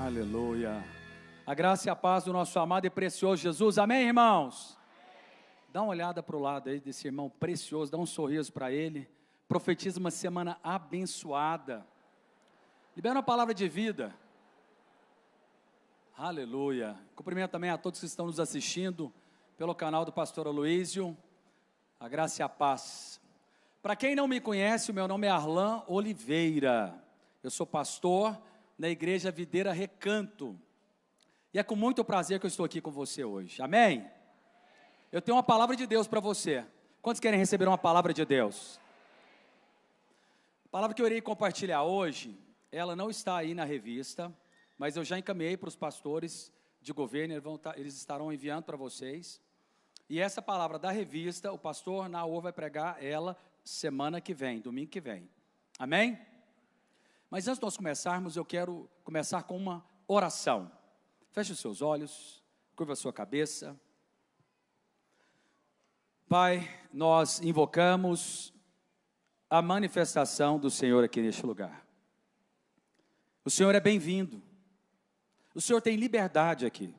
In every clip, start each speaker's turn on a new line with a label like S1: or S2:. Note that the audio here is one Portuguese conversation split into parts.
S1: Aleluia. A graça e a paz do nosso amado e precioso Jesus. Amém, irmãos? Dá uma olhada para o lado aí desse irmão precioso, dá um sorriso para ele. Profetiza uma semana abençoada. Libera uma palavra de vida. Aleluia. Cumprimento também a todos que estão nos assistindo pelo canal do pastor Aloísio. A graça e a paz. Para quem não me conhece, o meu nome é Arlan Oliveira. Eu sou pastor na Igreja Videira Recanto. E é com muito prazer que eu estou aqui com você hoje. Amém? Eu tenho uma palavra de Deus para você. Quantos querem receber uma palavra de Deus? A palavra que eu irei compartilhar hoje, ela não está aí na revista, mas eu já encaminhei para os pastores de governo, eles estarão enviando para vocês. E essa palavra da revista, o pastor Naor vai pregar ela semana que vem, domingo que vem. Amém? Mas antes de nós começarmos, eu quero começar com uma oração. Feche os seus olhos, curva a sua cabeça. Pai, nós invocamos a manifestação do Senhor aqui neste lugar. O Senhor é bem-vindo. O Senhor tem liberdade aqui.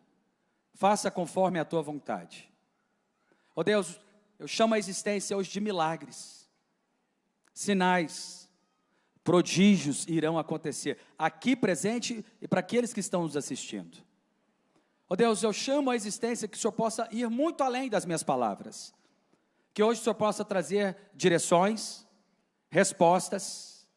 S1: Faça conforme a tua vontade. Ó Deus, eu chamo a existência hoje de milagres, sinais, prodígios irão acontecer, aqui presente e para aqueles que estão nos assistindo. Ó Deus, eu chamo a existência que o Senhor possa ir muito além das minhas palavras, que hoje o Senhor possa trazer direções, respostas,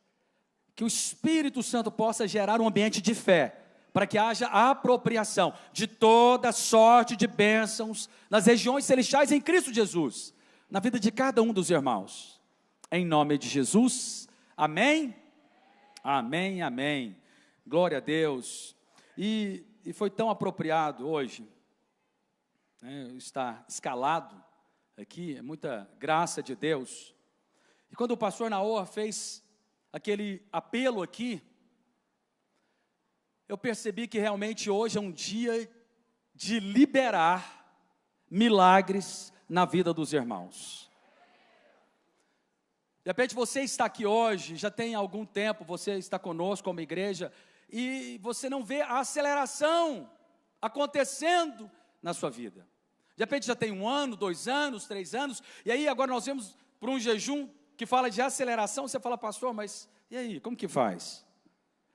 S1: que o Espírito Santo possa gerar um ambiente de fé, para que haja apropriação de toda sorte de bênçãos nas regiões celestiais em Cristo Jesus, na vida de cada um dos irmãos, em nome de Jesus, amém? Amém, amém, glória a Deus. E foi tão apropriado hoje, né, estar escalado aqui, é muita graça de Deus. E quando o pastor Naor fez aquele apelo aqui, eu percebi que realmente hoje é um dia de liberar milagres na vida dos irmãos. De repente você está aqui hoje, já tem algum tempo, você está conosco como igreja, e você não vê a aceleração acontecendo na sua vida. De repente já tem 1 ano, 2 anos, 3 anos, e aí agora nós vemos por um jejum que fala de aceleração, você fala, pastor, mas e aí, como que faz?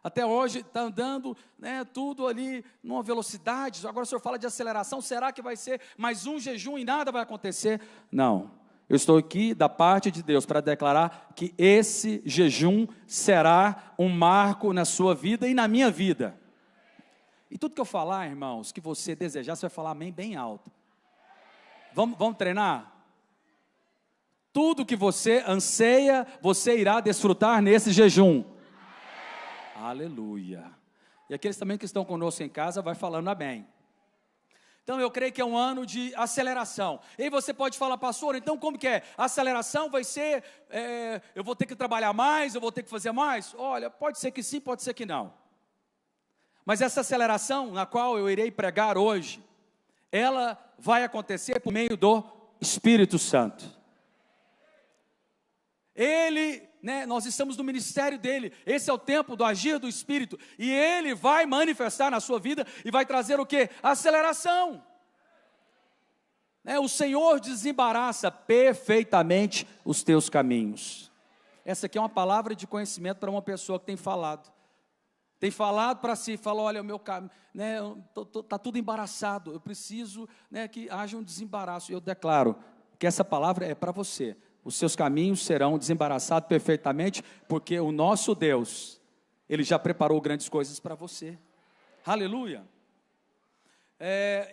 S1: Até hoje está andando, né, tudo ali numa velocidade, agora o senhor fala de aceleração, será que vai ser mais um jejum e nada vai acontecer? Não. Eu estou aqui da parte de Deus para declarar que esse jejum será um marco na sua vida e na minha vida. E tudo que eu falar, irmãos, que você desejar, você vai falar amém bem alto. Vamos treinar? Tudo que você anseia, você irá desfrutar nesse jejum. Aleluia. E aqueles também que estão conosco em casa, vai falando amém. Então eu creio que é um ano de aceleração. E aí você pode falar, pastor, então como que é? A aceleração vai ser, eu vou ter que trabalhar mais, eu vou ter que fazer mais? Olha, pode ser que sim, pode ser que não. Mas essa aceleração na qual eu irei pregar hoje, ela vai acontecer por meio do Espírito Santo. Ele, né, nós estamos no ministério dele, esse é o tempo do agir do Espírito, e ele vai manifestar na sua vida, e vai trazer o quê? Aceleração. O Senhor desembaraça perfeitamente os teus caminhos. Essa aqui é uma palavra de conhecimento para uma pessoa que tem falado para si, falou, olha, o meu caminho, né, está tudo embaraçado, eu preciso, né, que haja um desembaraço. Eu declaro que essa palavra é para você. Os seus caminhos serão desembaraçados perfeitamente, porque o nosso Deus, Ele já preparou grandes coisas para você. Aleluia.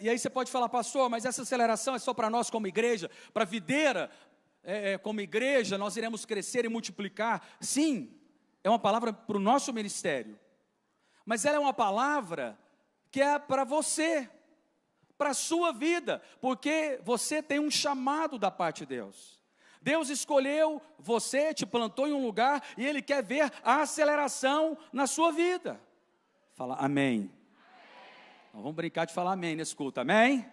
S1: E aí você pode falar, pastor, mas essa aceleração é só para nós como igreja, para Videira, como igreja, nós iremos crescer e multiplicar. Sim, é uma palavra para o nosso ministério, mas ela é uma palavra que é para você, para a sua vida, porque você tem um chamado da parte de Deus. Deus escolheu você, te plantou em um lugar, e Ele quer ver a aceleração na sua vida. Fala amém. Nós vamos brincar de falar amém nesse culto, amém? Amém.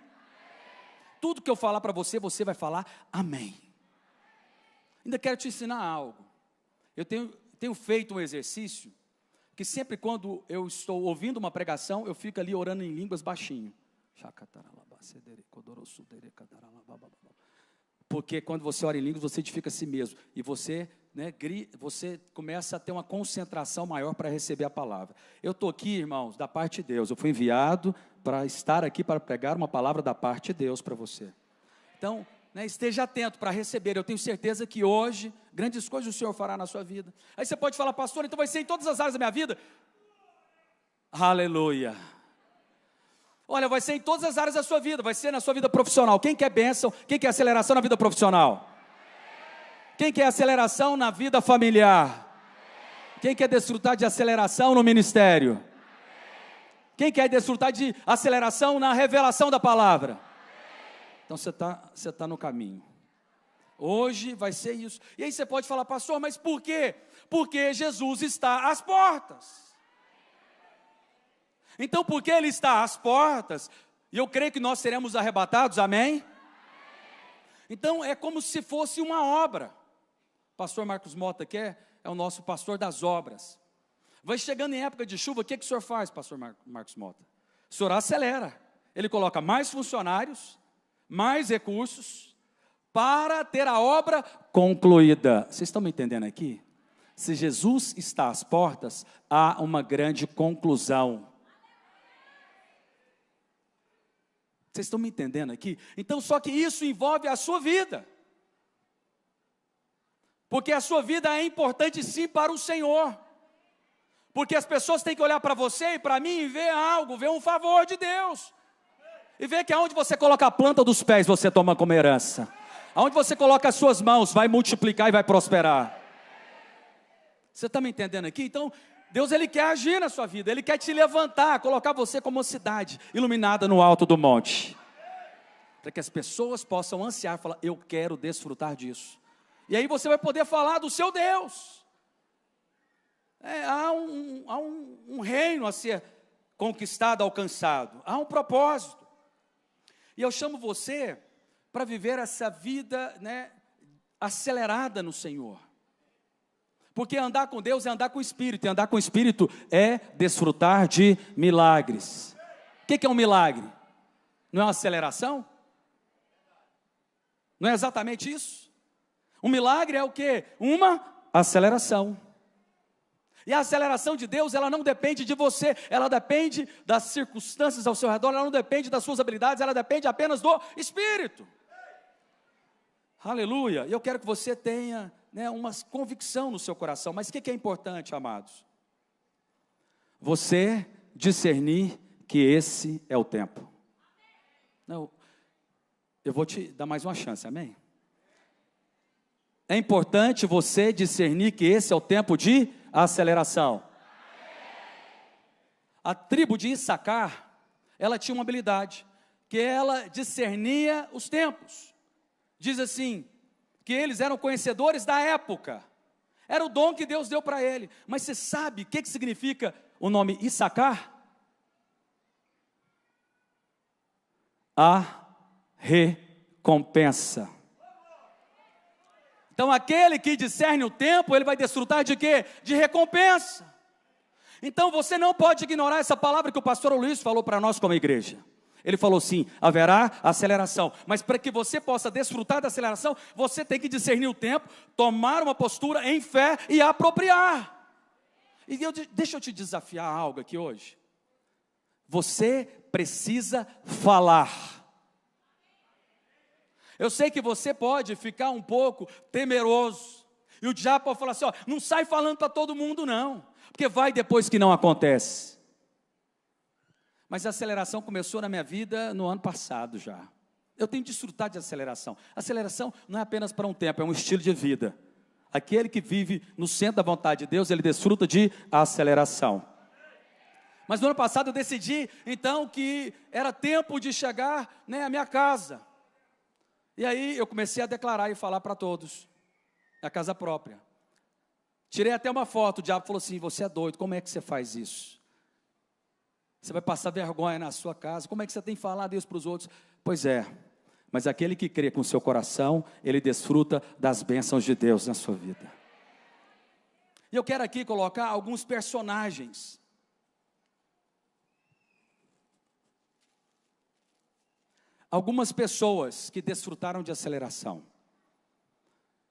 S1: Tudo que eu falar para você, você vai falar amém. Ainda quero te ensinar algo. Eu tenho feito um exercício que sempre quando eu estou ouvindo uma pregação, eu fico ali orando em línguas baixinho. Porque quando você ora em línguas, você edifica a si mesmo. E você, você começa a ter uma concentração maior para receber a palavra. Eu estou aqui, irmãos, da parte de Deus. Eu fui enviado para estar aqui para pregar uma palavra da parte de Deus para você. Então, esteja atento para receber. Eu tenho certeza que hoje, grandes coisas o Senhor fará na sua vida. Aí você pode falar, pastor, então vai ser em todas as áreas da minha vida? Aleluia. Olha, vai ser em todas as áreas da sua vida. Vai ser na sua vida profissional. Quem quer bênção? Quem quer aceleração na vida profissional? Quem quer aceleração na vida familiar? Quem quer desfrutar de aceleração no ministério? Quem quer desfrutar de aceleração na revelação da palavra? Então você tá no caminho. Hoje vai ser isso. E aí você pode falar, pastor, mas por quê? Porque Jesus está às portas. Então, porque Ele está às portas, e eu creio que nós seremos arrebatados, amém? Então, é como se fosse uma obra. O pastor Marcos Mota, que é o nosso pastor das obras. Vai chegando em época de chuva, o que o senhor faz, pastor Marcos Mota? O senhor acelera. Ele coloca mais funcionários, mais recursos, para ter a obra concluída. Vocês estão me entendendo aqui? Se Jesus está às portas, há uma grande conclusão. Vocês estão me entendendo aqui? Então, só que isso envolve a sua vida. Porque a sua vida é importante sim para o Senhor. Porque as pessoas têm que olhar para você e para mim e ver algo, ver um favor de Deus. E ver que aonde você coloca a planta dos pés, você toma como herança. Aonde você coloca as suas mãos, vai multiplicar e vai prosperar. Você está me entendendo aqui? Então, Deus, Ele quer agir na sua vida, Ele quer te levantar, colocar você como uma cidade iluminada no alto do monte, para que as pessoas possam ansiar, falar, eu quero desfrutar disso, e aí você vai poder falar do seu Deus. Há um reino a ser conquistado, alcançado, há um propósito, e eu chamo você para viver essa vida, acelerada no Senhor. Porque andar com Deus é andar com o Espírito, e andar com o Espírito é desfrutar de milagres. O que é um milagre? Não é uma aceleração? Não é exatamente isso? Um milagre é o quê? Uma aceleração. E a aceleração de Deus, ela não depende de você, ela depende das circunstâncias ao seu redor, ela não depende das suas habilidades, ela depende apenas do Espírito. Aleluia! E eu quero que você tenha uma convicção no seu coração. Mas o que é importante, amados? Você discernir que esse é o tempo. Não, eu vou te dar mais uma chance, amém? É importante você discernir que esse é o tempo de aceleração. A tribo de Issacar, ela tinha uma habilidade, que ela discernia os tempos. Diz assim, que eles eram conhecedores da época, era o dom que Deus deu para ele. Mas você sabe o que significa o nome Issacar? A recompensa. Então aquele que discerne o tempo, ele vai desfrutar de quê? De recompensa. Então você não pode ignorar essa palavra que o pastor Luiz falou para nós como igreja. Ele falou assim, haverá aceleração, mas para que você possa desfrutar da aceleração, você tem que discernir o tempo, tomar uma postura em fé e apropriar. E deixa eu te desafiar algo aqui hoje. Você precisa falar. Eu sei que você pode ficar um pouco temeroso, e o diabo pode falar assim, não sai falando para todo mundo não, porque vai depois que não acontece. Mas a aceleração começou na minha vida no ano passado já. Eu tenho desfrutado de aceleração. Aceleração não é apenas para um tempo, é um estilo de vida. Aquele que vive no centro da vontade de Deus, ele desfruta de aceleração. Mas no ano passado eu decidi, então, que era tempo de chegar à minha casa. E aí eu comecei a declarar e falar para todos, a casa própria. Tirei até uma foto, o diabo falou assim, você é doido, como é que você faz isso? Você vai passar vergonha na sua casa, como é que você tem falado isso para os outros? Pois é, mas aquele que crê com o seu coração, ele desfruta das bênçãos de Deus na sua vida. E eu quero aqui colocar alguns personagens. Algumas pessoas que desfrutaram de aceleração.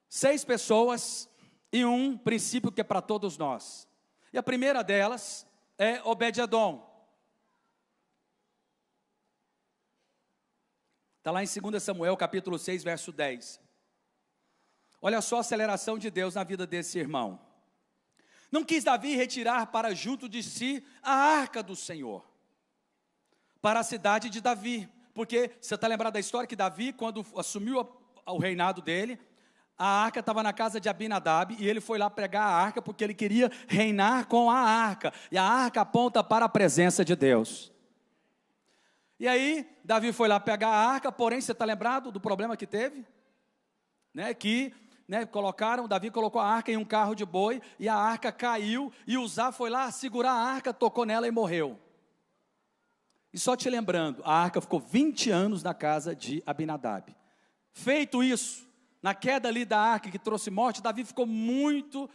S1: 6 pessoas e um princípio que é para todos nós. E a primeira delas é Obed-edom. Está lá em 2 Samuel, capítulo 6, verso 10. Olha só a aceleração de Deus na vida desse irmão. Não quis Davi retirar para junto de si a arca do Senhor, para a cidade de Davi. Porque, você está lembrado da história que Davi, quando assumiu o reinado dele, a arca estava na casa de Abinadab, e ele foi lá pregar a arca, porque ele queria reinar com a arca, e a arca aponta para a presença de Deus. E aí, Davi foi lá pegar a arca, porém, você está lembrado do problema que teve? Davi colocou a arca em um carro de boi, e a arca caiu, e Uzá foi lá segurar a arca, tocou nela e morreu. E só te lembrando, a arca ficou 20 anos na casa de Abinadab. Feito isso, na queda ali da arca que trouxe morte, Davi ficou muito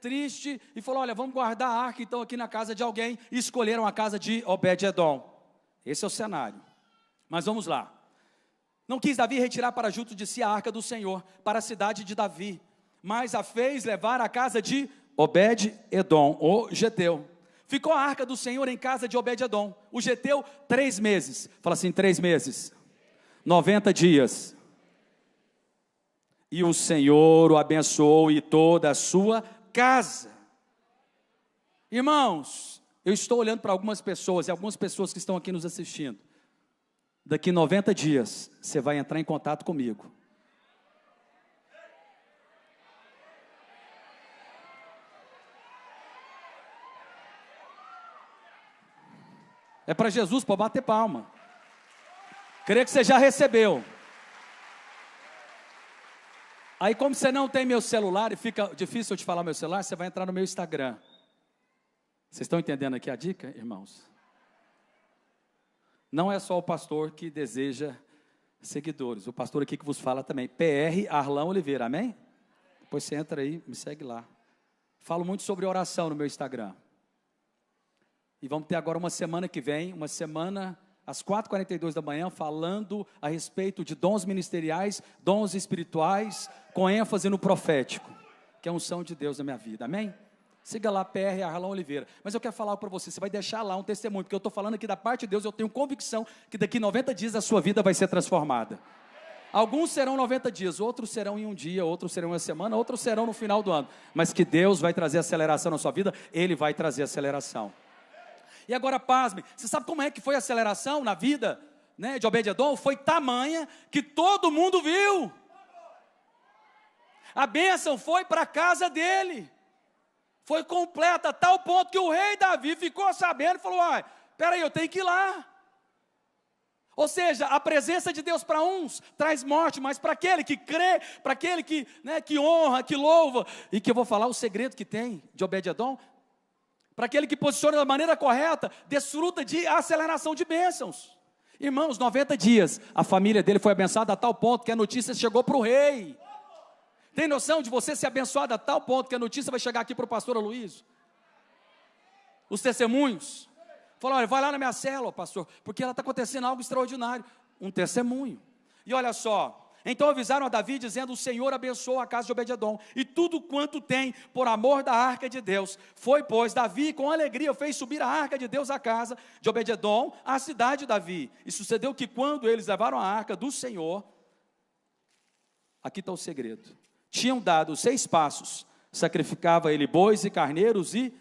S1: triste, e falou, olha, vamos guardar a arca então aqui na casa de alguém, e escolheram a casa de Obed-edom. Esse é o cenário. Mas vamos lá. Não quis Davi retirar para junto de si a arca do Senhor, para a cidade de Davi, mas a fez levar à casa de Obed-edom, o geteu. Ficou a arca do Senhor em casa de Obed-edom, o geteu, 3 meses. Fala assim, 3 meses, 90 dias. E o Senhor o abençoou e toda a sua casa. Irmãos, eu estou olhando para algumas pessoas, e algumas pessoas que estão aqui nos assistindo. Daqui 90 dias, você vai entrar em contato comigo. É para Jesus, para bater palma. Creio que você já recebeu. Aí, como você não tem meu celular, e fica difícil eu te falar meu celular, você vai entrar no meu Instagram. Vocês estão entendendo aqui a dica, irmãos? Não é só o pastor que deseja seguidores. O pastor aqui que vos fala também. PR Arlão Oliveira, amém? Depois você entra aí, me segue lá. Falo muito sobre oração no meu Instagram. E vamos ter agora uma semana que vem, uma semana às 4h42 da manhã, falando a respeito de dons ministeriais, dons espirituais, com ênfase no profético, que é a unção de Deus na minha vida, amém? Siga lá, PR Arlão Oliveira. Mas eu quero falar para você, você vai deixar lá um testemunho, porque eu estou falando aqui da parte de Deus, eu tenho convicção que daqui 90 dias a sua vida vai ser transformada. Alguns serão 90 dias, outros serão em um dia, outros serão em uma semana, outros serão no final do ano. Mas que Deus vai trazer aceleração na sua vida, Ele vai trazer aceleração. E agora, pasme, você sabe como é que foi a aceleração na vida de Obed-edom? Foi tamanha que todo mundo viu. A bênção foi para a casa dele. Foi completa a tal ponto que o rei Davi ficou sabendo e falou, peraí, eu tenho que ir lá. Ou seja, a presença de Deus para uns traz morte, mas para aquele que crê, para aquele que honra, que louva, e que eu vou falar o segredo que tem de Obed-edom, para aquele que posiciona da maneira correta, desfruta de aceleração de bênçãos. Irmãos, 90 dias, a família dele foi abençoada a tal ponto que a notícia chegou para o rei. Tem noção de você ser abençoado a tal ponto que a notícia vai chegar aqui para o pastor Aloysio? Os testemunhos. Falaram, olha, vai lá na minha célula, pastor, porque ela está acontecendo algo extraordinário. Um testemunho. E olha só, então avisaram a Davi, dizendo, o Senhor abençoou a casa de Obed-edom, e tudo quanto tem, por amor da arca de Deus. Foi, pois, Davi, com alegria, fez subir a arca de Deus à casa de Obed-edom, à cidade de Davi. E sucedeu que quando eles levaram a arca do Senhor, aqui está o segredo, tinham dado 6 passos, sacrificava ele bois e carneiros e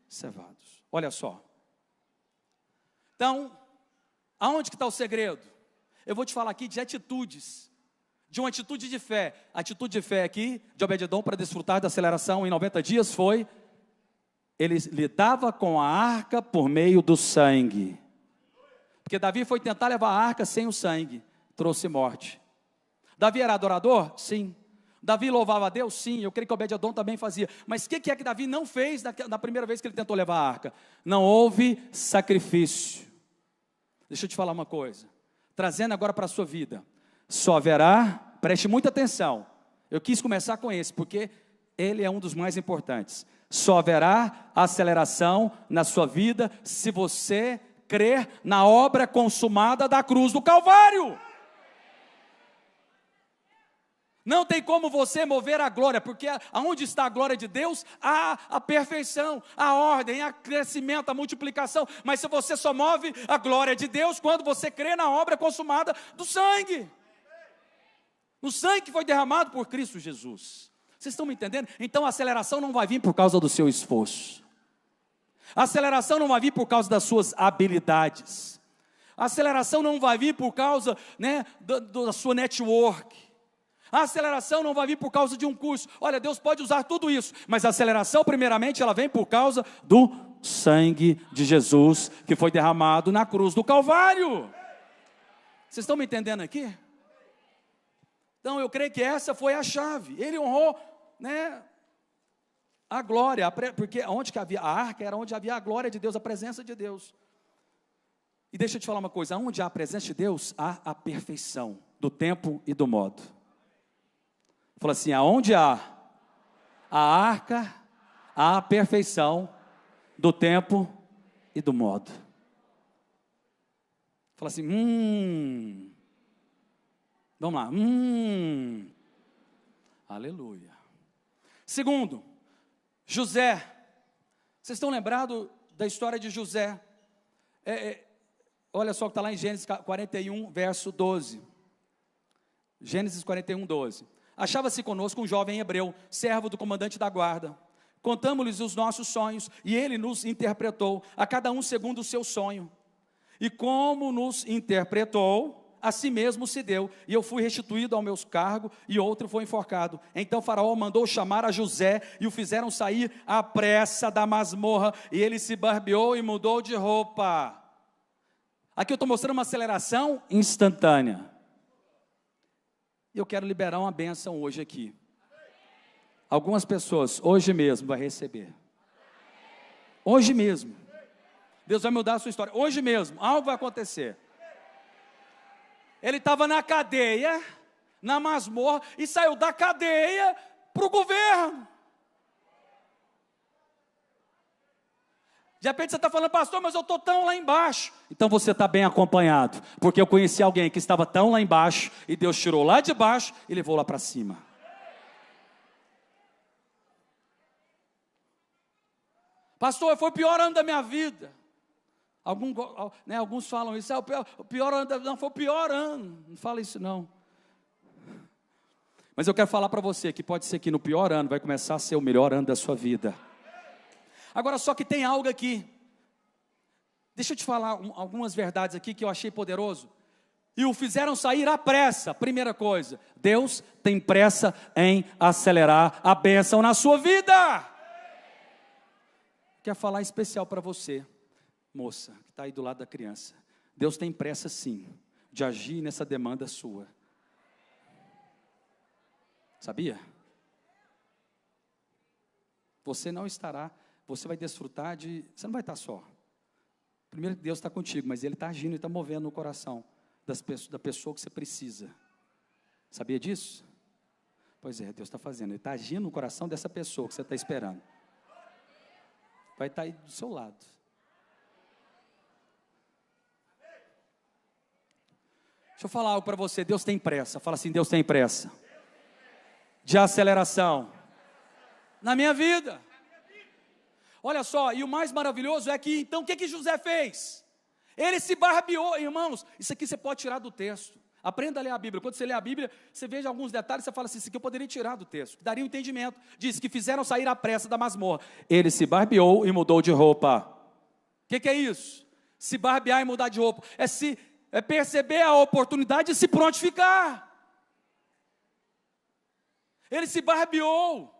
S1: cevados. Olha só. Então, aonde que está o segredo? Eu vou te falar aqui de atitudes, de uma atitude de fé. A atitude de fé aqui, de Obed-edom, para desfrutar da aceleração em 90 dias, foi, ele lidava com a arca por meio do sangue. Porque Davi foi tentar levar a arca sem o sangue, trouxe morte. Davi era adorador? Sim. Davi louvava a Deus? Sim, eu creio que Obed-edom também fazia. Mas o que é que Davi não fez na primeira vez que ele tentou levar a arca? Não houve sacrifício. Deixa eu te falar uma coisa. Trazendo agora para a sua vida. Só haverá, preste muita atenção. Eu quis começar com esse, porque ele é um dos mais importantes. Só haverá aceleração na sua vida se você crer na obra consumada da cruz do Calvário. Não tem como você mover a glória, porque aonde está a glória de Deus, há a perfeição, a ordem, há crescimento, a multiplicação. Mas se você só move a glória de Deus quando você crê na obra consumada do sangue. No sangue que foi derramado por Cristo Jesus. Vocês estão me entendendo? Então a aceleração não vai vir por causa do seu esforço. A aceleração não vai vir por causa das suas habilidades. A aceleração não vai vir por causa, da sua network. A aceleração não vai vir por causa de um curso. Olha, Deus pode usar tudo isso, mas a aceleração, primeiramente, ela vem por causa do sangue de Jesus, que foi derramado na cruz do Calvário. Vocês estão me entendendo aqui? Então, eu creio que essa foi a chave. Ele honrou, a glória, porque onde que havia a arca, era onde havia a glória de Deus, a presença de Deus. E deixa eu te falar uma coisa, onde há a presença de Deus, há a perfeição do tempo e do modo. Fala assim, aonde há a arca, há a perfeição do tempo e do modo. Fala assim, vamos lá, aleluia. Segundo, José. Vocês estão lembrados da história de José? Olha só o que está lá em Gênesis 41, verso 12. Gênesis 41, 12. Achava-se conosco um jovem hebreu, servo do comandante da guarda. Contamos-lhes os nossos sonhos, e ele nos interpretou, a cada um segundo o seu sonho. E como nos interpretou, a si mesmo se deu, e eu fui restituído ao meu cargo, e outro foi enforcado. Então Faraó mandou chamar a José, e o fizeram sair à pressa da masmorra, e ele se barbeou e mudou de roupa. Aqui eu estou mostrando uma aceleração instantânea. E eu quero liberar uma bênção hoje aqui. Algumas pessoas, hoje mesmo, vai receber. Hoje mesmo. Deus vai mudar a sua história. Hoje mesmo, algo vai acontecer. Ele estava na cadeia, na masmorra, e saiu da cadeia para o governo. De repente você está falando, pastor, mas eu estou tão lá embaixo. Então você está bem acompanhado, porque eu conheci alguém que estava tão lá embaixo, e Deus tirou lá de baixo e levou lá para cima. Pastor, foi o pior ano da minha vida. Alguns falam isso, o pior ano, não, foi o pior ano. Não fala isso não. Mas eu quero falar para você que pode ser que no pior ano vai começar a ser o melhor ano da sua vida. Agora, só que tem algo aqui. Deixa eu te falar algumas verdades aqui que eu achei poderoso. E o fizeram sair à pressa. Primeira coisa, Deus tem pressa em acelerar a bênção na sua vida. Quero falar especial para você, moça, que está aí do lado da criança. Deus tem pressa sim, de agir nessa demanda sua. Sabia? Você não estará... Você vai desfrutar de... Você não vai estar só. Primeiro, Deus está contigo, mas Ele está agindo e está movendo no coração da pessoa que você precisa. Sabia disso? Pois é, Deus está fazendo. Ele está agindo no coração dessa pessoa que você está esperando. Vai estar aí do seu lado. Deixa eu falar algo para você. Deus tem pressa. Fala assim, Deus tem pressa. De aceleração. Na minha vida. Olha só, e o mais maravilhoso é que, então, o que José fez? Ele se barbeou, irmãos, isso aqui você pode tirar do texto. Aprenda a ler a Bíblia. Quando você lê a Bíblia, você veja alguns detalhes, você fala assim, isso aqui eu poderia tirar do texto, que daria um entendimento. Diz que fizeram sair à pressa da masmorra. Ele se barbeou e mudou de roupa. O que é isso? Se barbear e mudar de roupa. É perceber a oportunidade de se prontificar. Ele se barbeou.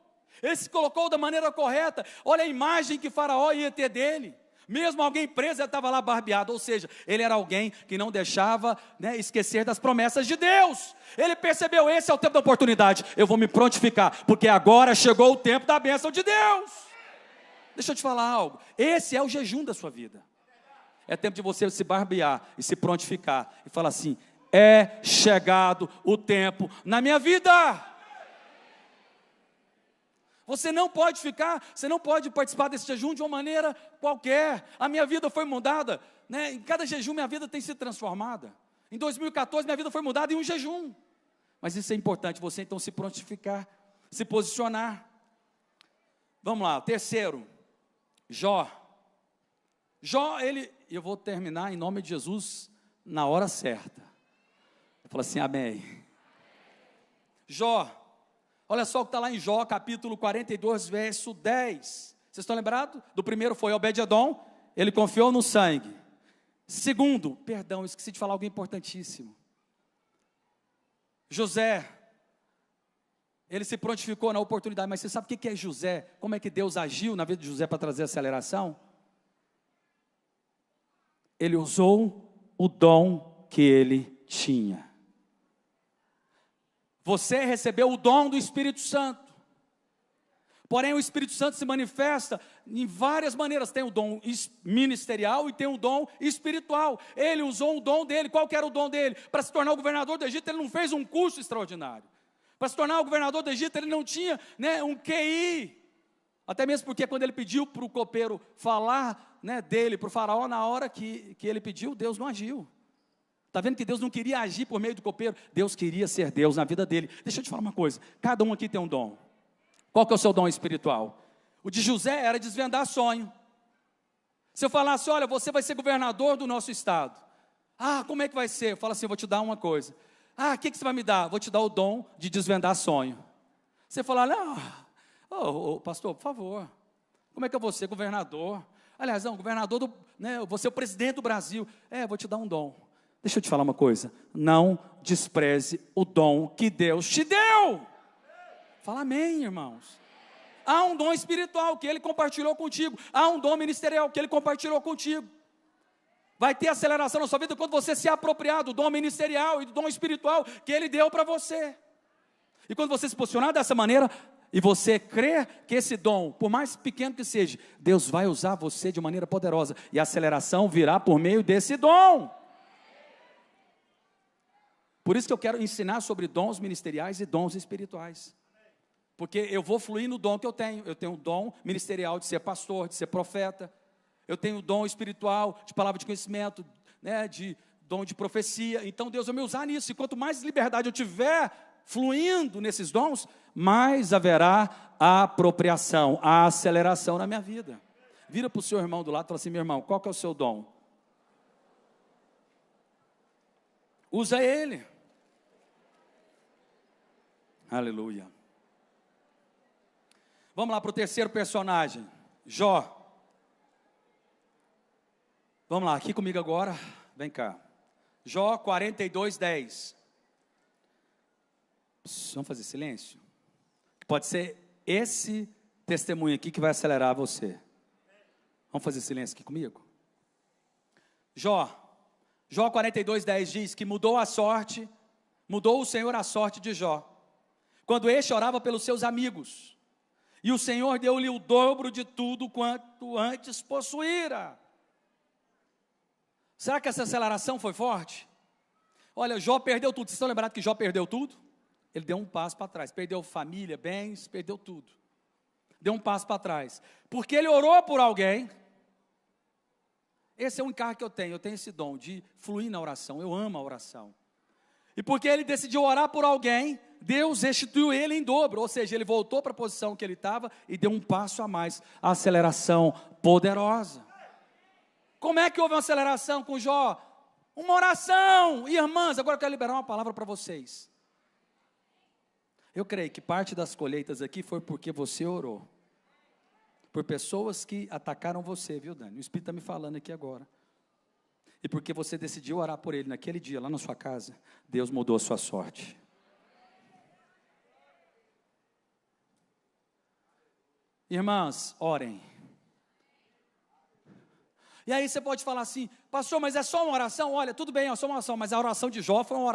S1: Ele se colocou da maneira correta. Olha a imagem que Faraó ia ter dele. Mesmo alguém preso, ele estava lá barbeado. Ou seja, ele era alguém que não deixava esquecer das promessas de Deus. Ele percebeu, esse é o tempo da oportunidade. Eu vou me prontificar, porque agora chegou o tempo da bênção de Deus. Deixa eu te falar algo. Esse é o jejum da sua vida. É tempo de você se barbear e se prontificar. E falar assim, é chegado o tempo na minha vida. Você não pode participar desse jejum de uma maneira qualquer. A minha vida foi mudada, né? Em cada jejum minha vida tem sido transformada. Em 2014 minha vida foi mudada em um jejum. Mas isso é importante, você então se prontificar, se posicionar. Vamos lá, terceiro, Jó. Jó, eu vou terminar em nome de Jesus na hora certa. Eu falo assim, amém. Jó, olha só o que está lá em Jó, capítulo 42, verso 10. Vocês estão lembrados? Do primeiro foi Obed-edom, ele confiou no sangue. Segundo, perdão, esqueci de falar algo importantíssimo. José, ele se prontificou na oportunidade, mas você sabe o que é José? Como é que Deus agiu na vida de José para trazer aceleração? Ele usou o dom que ele tinha. Você recebeu o dom do Espírito Santo. Porém, o Espírito Santo se manifesta em várias maneiras. Tem o dom ministerial e tem o dom espiritual. Ele usou o dom dele. Qual que era o dom dele? Para se tornar o governador do Egito, ele não fez um curso extraordinário. Para se tornar o governador do Egito, ele não tinha, né, um QI. Até mesmo porque quando ele pediu para o copeiro falar, né, dele para o faraó, na hora que ele pediu, Deus não agiu. Está vendo que Deus não queria agir por meio do copeiro? Deus queria ser Deus na vida dele. Deixa eu te falar uma coisa, cada um aqui tem um dom. Qual que é o seu dom espiritual? O de José era desvendar sonho. Se eu falasse, olha, você vai ser governador do nosso estado. Ah, como é que vai ser? Eu falo assim, eu vou te dar uma coisa. Ah, o que você vai me dar? Vou te dar o dom de desvendar sonho. Você fala, não, pastor, por favor, como é que eu vou ser governador? Aliás, não, governador eu vou ser o presidente do Brasil. Vou te dar um dom. Deixa eu te falar uma coisa, não despreze o dom que Deus te deu. Fala amém, irmãos. Há um dom espiritual que Ele compartilhou contigo. Há um dom ministerial que Ele compartilhou contigo. Vai ter aceleração na sua vida quando você se apropriar do dom ministerial e do dom espiritual que Ele deu para você. E quando você se posicionar dessa maneira, e você crer que esse dom, por mais pequeno que seja, Deus vai usar você de maneira poderosa. E a aceleração virá por meio desse dom. Por isso que eu quero ensinar sobre dons ministeriais e dons espirituais. Porque eu vou fluir no dom que eu tenho. Eu tenho o dom ministerial de ser pastor, de ser profeta. Eu tenho o dom espiritual de palavra de conhecimento, né, de dom de profecia. Então Deus vai me usar nisso. E quanto mais liberdade eu tiver fluindo nesses dons, mais haverá a apropriação, a aceleração na minha vida. Vira para o seu irmão do lado e fala assim, meu irmão, qual que é o seu dom? Usa ele. Aleluia. Vamos lá para o terceiro personagem, Jó. Vamos lá, aqui comigo agora, vem cá. Jó 42, 10. Vamos fazer silêncio? Pode ser esse testemunho aqui que vai acelerar você. Vamos fazer silêncio aqui comigo? Jó 42, 10 diz que mudou o Senhor a sorte de Jó, quando este orava pelos seus amigos. E o Senhor deu-lhe o dobro de tudo quanto antes possuíra. Será que essa aceleração foi forte? Olha, Jó perdeu tudo. Vocês estão lembrados que Jó perdeu tudo? Ele deu um passo para trás. Perdeu família, bens, perdeu tudo. Deu um passo para trás. Porque ele orou por alguém. Esse é um encargo que eu tenho. Eu tenho esse dom de fluir na oração. Eu amo a oração. E porque ele decidiu orar por alguém, Deus restituiu ele em dobro, ou seja, ele voltou para a posição que ele estava e deu um passo a mais, a aceleração poderosa. Como é que houve uma aceleração com Jó? Uma oração. Irmãs, agora eu quero liberar uma palavra para vocês. Eu creio que parte das colheitas aqui foi porque você orou. Por pessoas que atacaram você, viu, Dani? O Espírito está me falando aqui agora. E porque você decidiu orar por ele naquele dia, lá na sua casa, Deus mudou a sua sorte. Irmãs, orem. E aí você pode falar assim, pastor, mas é só uma oração? Olha, tudo bem, é só uma oração, mas a oração de Jó foi uma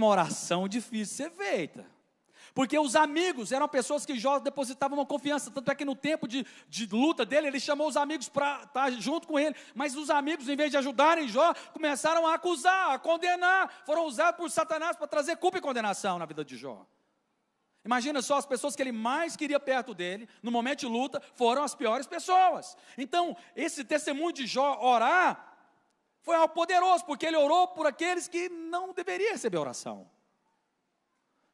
S1: oração difícil de ser feita. Porque os amigos eram pessoas que Jó depositava uma confiança, tanto é que no tempo de luta dele, ele chamou os amigos para estar junto com ele, mas os amigos, em vez de ajudarem Jó, começaram a acusar, a condenar, foram usados por Satanás para trazer culpa e condenação na vida de Jó. Imagina só, as pessoas que ele mais queria perto dele, no momento de luta, foram as piores pessoas. Então, esse testemunho de Jó orar, foi algo poderoso, porque ele orou por aqueles que não deveriam receber oração.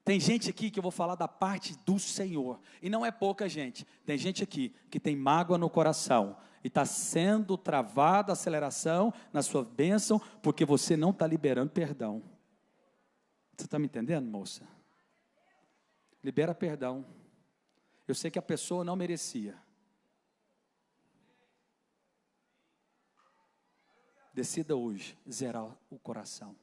S1: Tem gente aqui que eu vou falar da parte do Senhor, e não é pouca gente. Tem gente aqui que tem mágoa no coração, e está sendo travada a aceleração na sua bênção, porque você não está liberando perdão. Você está me entendendo, moça? Libera perdão. Eu sei que a pessoa não merecia. Decida hoje zerar o coração.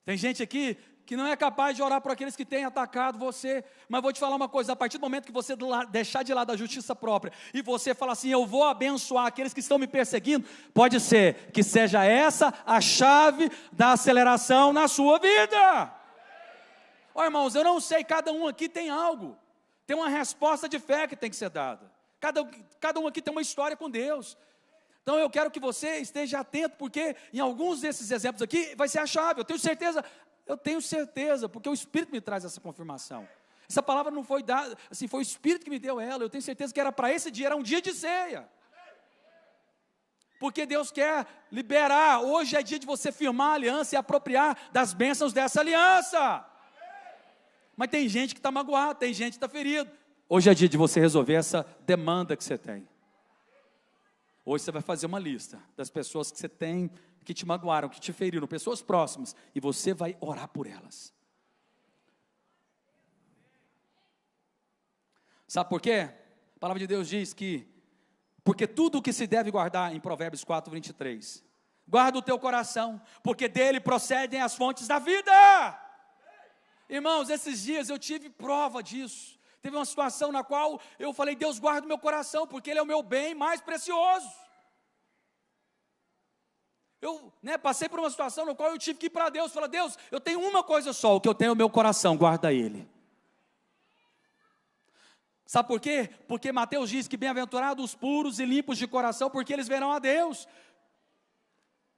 S1: Tem gente aqui que não é capaz de orar por aqueles que têm atacado você, mas vou te falar uma coisa, a partir do momento que você deixar de lado a justiça própria, e você falar assim, eu vou abençoar aqueles que estão me perseguindo, pode ser que seja essa a chave da aceleração na sua vida. Ó, irmãos, eu não sei, cada um aqui tem algo, tem uma resposta de fé que tem que ser dada, cada um aqui tem uma história com Deus. Então eu quero que você esteja atento, porque em alguns desses exemplos aqui vai ser a chave. Eu tenho certeza, porque o Espírito me traz essa confirmação. Essa palavra não foi dada, assim, foi o Espírito que me deu ela. Eu tenho certeza que era para esse dia, era um dia de ceia. Porque Deus quer liberar, hoje é dia de você firmar a aliança e apropriar das bênçãos dessa aliança. Mas tem gente que está magoada, tem gente que está ferido. Hoje é dia de você resolver essa demanda que você tem. Hoje você vai fazer uma lista das pessoas que você tem, que te magoaram, que te feriram, pessoas próximas, e você vai orar por elas. Sabe por quê? A palavra de Deus diz que, porque tudo o que se deve guardar, em Provérbios 4, 23, guarda o teu coração, porque dele procedem as fontes da vida. Irmãos, esses dias eu tive prova disso. Teve uma situação na qual eu falei, Deus guarda o meu coração, porque ele é o meu bem mais precioso. Eu passei por uma situação na qual eu tive que ir para Deus, falar, Deus, eu tenho uma coisa só, o que eu tenho é o meu coração, guarda ele. Sabe por quê? Porque Mateus diz que bem-aventurados os puros e limpos de coração, porque eles verão a Deus.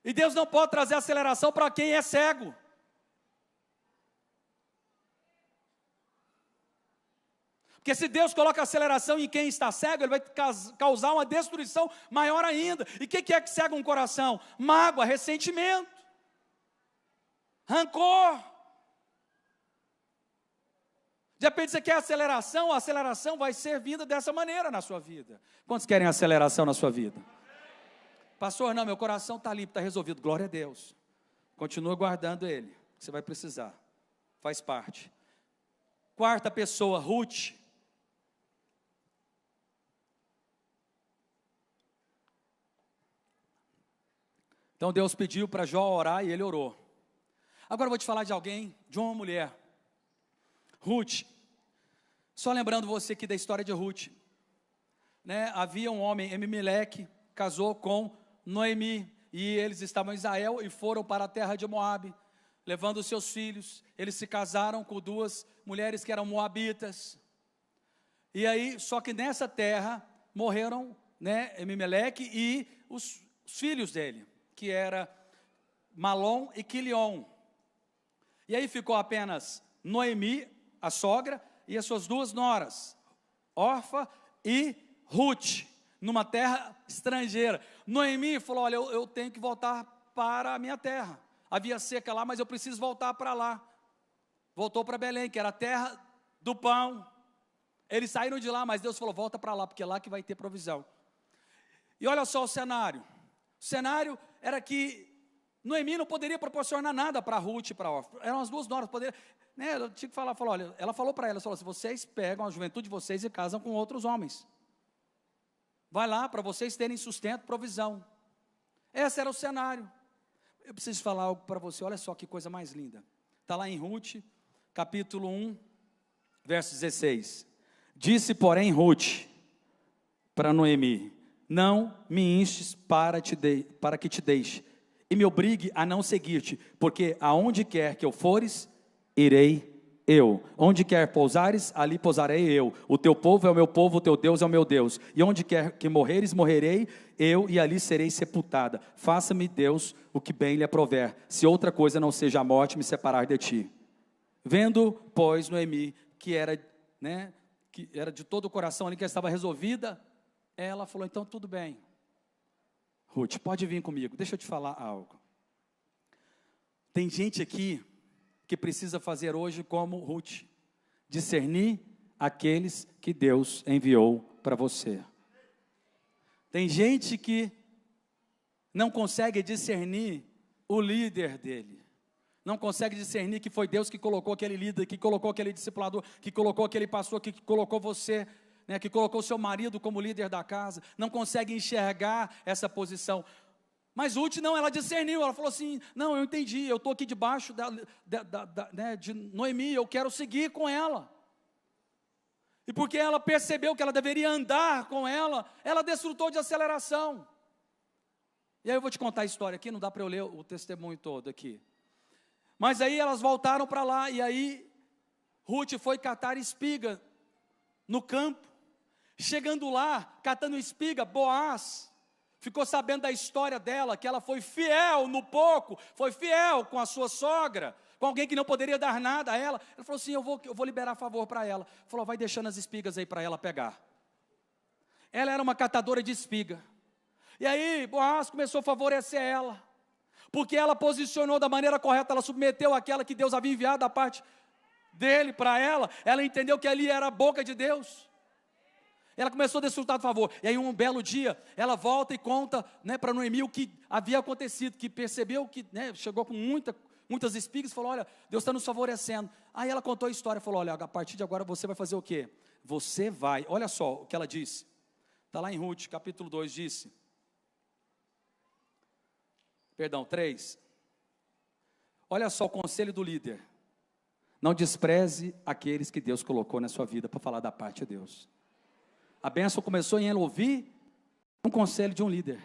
S1: E Deus não pode trazer aceleração para quem é cego. Porque se Deus coloca aceleração em quem está cego, Ele vai causar uma destruição maior ainda. E o que é que cega um coração? Mágoa, ressentimento, rancor. De repente você quer aceleração, a aceleração vai ser vinda dessa maneira na sua vida. Quantos querem aceleração na sua vida? Pastor, não, meu coração está limpo, está resolvido, glória a Deus. Continua guardando ele, você vai precisar, faz parte. Quarta pessoa, Ruth. Então Deus pediu para Jó orar e ele orou. Agora eu vou te falar de alguém, de uma mulher, Ruth. Só lembrando você aqui da história de Ruth, havia um homem, Elimeleque, casou com Noemi, e eles estavam em Israel e foram para a terra de Moabe, levando os seus filhos. Eles se casaram com duas mulheres que eram moabitas, e aí, só que nessa terra, morreram, Elimeleque e os filhos dele, que era Malom e Quilion. E aí ficou apenas Noemi, a sogra, e as suas duas noras, Orfa e Ruth, numa terra estrangeira. Noemi falou, olha, eu tenho que voltar para a minha terra. Havia seca lá, mas eu preciso voltar para lá. Voltou para Belém, que era a terra do pão. Eles saíram de lá, mas Deus falou, volta para lá, porque é lá que vai ter provisão. E olha só o cenário. O cenário era que Noemi não poderia proporcionar nada para Ruth e para Orfa. Eram as duas noras, ela tinha que falar, olha, ela falou para elas, se vocês pegam a juventude de vocês e casam com outros homens. Vai lá para vocês terem sustento, provisão. Esse era o cenário. Eu preciso falar algo para você, olha só que coisa mais linda. Está lá em Ruth, capítulo 1, verso 16. Disse, porém, Ruth para Noemi, não me instes para que te deixe, e me obrigue a não seguir-te, porque aonde quer que eu fores, irei eu. Onde quer pousares, ali pousarei eu. O teu povo é o meu povo, o teu Deus é o meu Deus. E onde quer que morreres, morrerei eu, e ali serei sepultada. Faça-me, Deus, o que bem lhe aprover, se outra coisa não seja a morte me separar de ti. Vendo, pois, Noemi, que era de todo o coração ali, que estava resolvida, ela falou, então tudo bem. Ruth, pode vir comigo, deixa eu te falar algo. Tem gente aqui que precisa fazer hoje como Ruth, discernir aqueles que Deus enviou para você. Tem gente que não consegue discernir o líder dele. Não consegue discernir que foi Deus que colocou aquele líder, que colocou aquele discipulador, que colocou aquele pastor, que colocou você, que colocou seu marido como líder da casa. Não consegue enxergar essa posição. Mas Ruth não, ela discerniu, ela falou assim, não, eu entendi, eu estou aqui debaixo de Noemi, eu quero seguir com ela. E porque ela percebeu que ela deveria andar com ela desfrutou de aceleração. E aí eu vou te contar a história aqui, não dá para eu ler o testemunho todo aqui. Mas aí elas voltaram para lá, e aí Ruth foi catar espiga no campo. Chegando lá, catando espiga, Boaz ficou sabendo da história dela, que ela foi fiel no pouco, foi fiel com a sua sogra, com alguém que não poderia dar nada a ela. Ela falou assim, eu vou liberar favor para ela. Falou, vai deixando as espigas aí para ela pegar. Ela era uma catadora de espiga. E aí Boaz começou a favorecer ela, porque ela posicionou da maneira correta, ela submeteu aquela que Deus havia enviado da parte dele para ela. Ela entendeu que ali era a boca de Deus. Ela começou a desfrutar do favor. E aí um belo dia, ela volta e conta para Noemi o que havia acontecido, que percebeu que chegou com muitas espigas, falou, olha, Deus está nos favorecendo. Aí ela contou a história, falou, olha, a partir de agora você vai fazer o quê? Você vai, olha só o que ela disse. Está lá em Ruth, capítulo 2, disse. 3. Olha só o conselho do líder. Não despreze aqueles que Deus colocou na sua vida para falar da parte de Deus. A bênção começou em ela ouvir um conselho de um líder.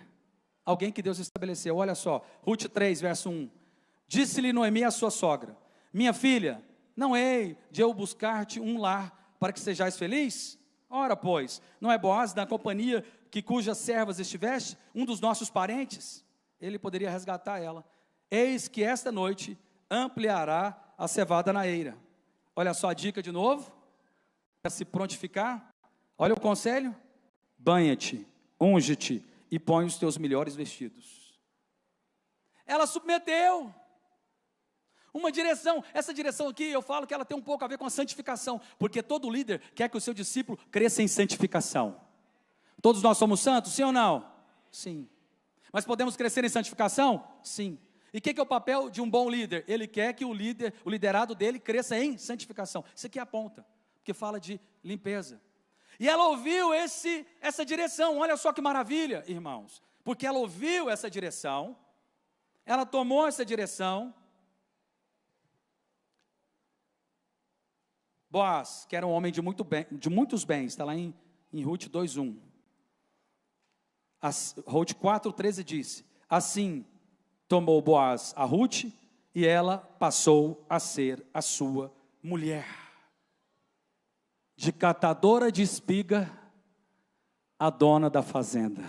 S1: Alguém que Deus estabeleceu. Olha só, Ruth 3, verso 1. Disse-lhe Noemi a sua sogra, minha filha, não hei de eu buscar-te um lar para que sejais feliz? Ora, pois, não é Boaz da companhia que cujas servas estiveste, um dos nossos parentes? Ele poderia resgatar ela. Eis que esta noite ampliará a cevada na eira. Olha só a dica de novo, para se prontificar. Olha o conselho, banha-te, unge-te e põe os teus melhores vestidos. Ela submeteu uma direção. Essa direção aqui eu falo que ela tem um pouco a ver com a santificação, porque todo líder quer que o seu discípulo cresça em santificação. Todos nós somos santos, sim ou não? Sim. Mas podemos crescer em santificação? Sim. E o que é o papel de um bom líder? Ele quer que o liderado dele cresça em santificação. Isso aqui aponta, porque fala de limpeza. E ela ouviu essa direção, olha só que maravilha, irmãos. Porque ela ouviu essa direção, ela tomou essa direção. Boaz, que era um homem de muitos bens, está lá em Ruth 2:1. Ruth 4:13 disse, assim tomou Boaz a Ruth, e ela passou a ser a sua mulher. De catadora de espiga, a dona da fazenda.